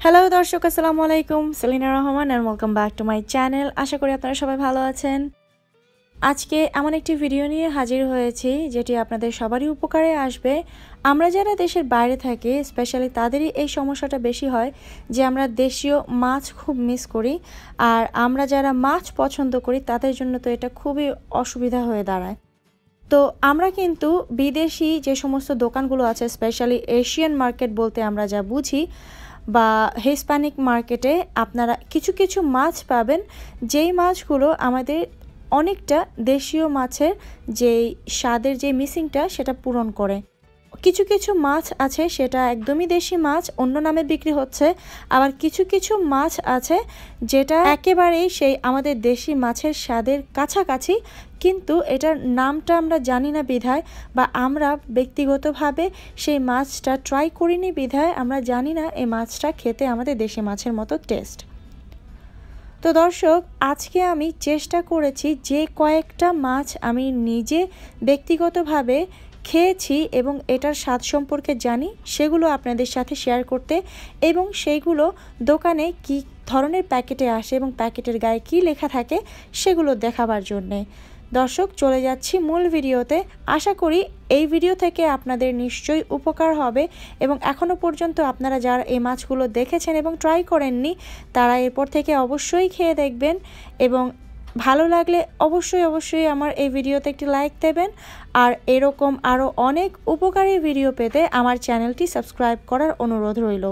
Hello দর্শক, আসসালামু আলাইকুম। Selina Rahman and welcome back to my channel. আশা করি আপনারা সবাই ভালো আছেন। আজকে এমন একটি ভিডিও নিয়ে হাজির হয়েছি যেটি আপনাদের সবারই উপকারে আসবে। আমরা যারা দেশের বাইরে থাকি স্পেশালি তাদেরই এই সমস্যাটা বেশি হয় যে আমরা দেশীয় মাছ খুব মিস করি, আর আমরা যারা মাছ পছন্দ করি তাদের জন্য তো এটা খুবই অসুবিধা হয়ে দাঁড়ায়। তো আমরা কিন্তু বিদেশি যে সমস্ত দোকানগুলো আছে, স্পেশালি এশিয়ান মার্কেট বলতে আমরা যা বুঝি বা হিস্প্যানিক মার্কেটে আপনারা কিছু কিছু মাছ পাবেন যেই মাছগুলো আমাদের অনেকটা দেশীয় মাছের যেই স্বাদের যে মিসিংটা সেটা পূরণ করে। কিছু কিছু মাছ আছে সেটা একদমই দেশি মাছ, অন্য নামে বিক্রি হচ্ছে। আবার কিছু কিছু মাছ আছে যেটা একেবারেই সেই আমাদের দেশি মাছের স্বাদের কাছাকাছি, কিন্তু এটার নামটা আমরা জানি না বিধায়, বা আমরা ব্যক্তিগতভাবে সেই মাছটা ট্রাই করিনি বিধায় আমরা জানি না এই মাছটা খেতে আমাদের দেশি মাছের মতো টেস্ট। তো দর্শক, আজকে আমি চেষ্টা করেছি যে কয়েকটা মাছ আমি নিজে ব্যক্তিগতভাবে খেয়েছি এবং এটার স্বাদ সম্পর্কে জানি সেগুলো আপনাদের সাথে শেয়ার করতে, এবং সেইগুলো দোকানে কী ধরনের প্যাকেটে আসে এবং প্যাকেটের গায়ে কী লেখা থাকে সেগুলো দেখাবার জন্যে। দর্শক, চলে যাচ্ছি মূল ভিডিওতে। আশা করি এই ভিডিও থেকে আপনাদের নিশ্চয়ই উপকার হবে, এবং এখনও পর্যন্ত আপনারা যারা এই মাছগুলো দেখেছেন এবং ট্রাই করেননি তারা এরপর থেকে অবশ্যই খেয়ে দেখবেন, এবং ভালো লাগলে অবশ্যই আমার এই ভিডিওতে একটি লাইক দেবেন। আর এরকম আরও অনেক উপকারী ভিডিও পেতে আমার চ্যানেলটি সাবস্ক্রাইব করার অনুরোধ রইল।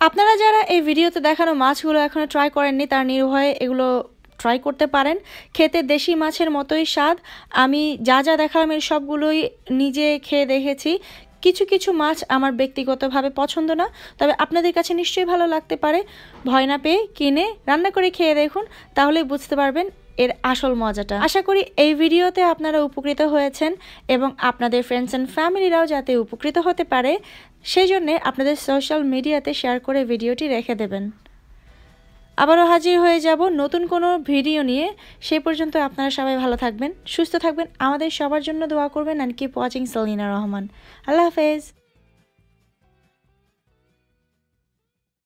আপনারা যারা এই ভিডিওতে দেখানো মাছগুলো এখনও ট্রাই করেননি তারা নির্ভয়ে এগুলো ট্রাই করতে পারেন। খেতে দেশি মাছের মতোই স্বাদ। আমি যা যা দেখালাম এর সবগুলোই নিজে খেয়ে দেখেছি। কিছু কিছু মাছ আমার ব্যক্তিগতভাবে পছন্দ না, তবে আপনাদের কাছে নিশ্চয়ই ভালো লাগতে পারে। ভয় না পেয়ে কিনে রান্না করে খেয়ে দেখুন, তাহলেই বুঝতে পারবেন এর আসল মজাটা। আশা করি এই ভিডিওতে আপনারা উপকৃত হয়েছেন এবং আপনাদের ফ্রেন্ডস এন্ড ফ্যামিলিরাও যাতে উপকৃত হতে পারে সেই জন্য আপনাদের সোশ্যাল মিডিয়াতে শেয়ার করে ভিডিওটি রেখে দেবেন। আবারও হাজির হয়ে যাব নতুন কোনো ভিডিও নিয়ে। সেই পর্যন্ত আপনারা সবাই ভালো থাকবেন, সুস্থ থাকবেন, আমাদের সবার জন্য দোয়া করবেন, and keep watching Selina Rahman. আল্লাহ হাফেজ।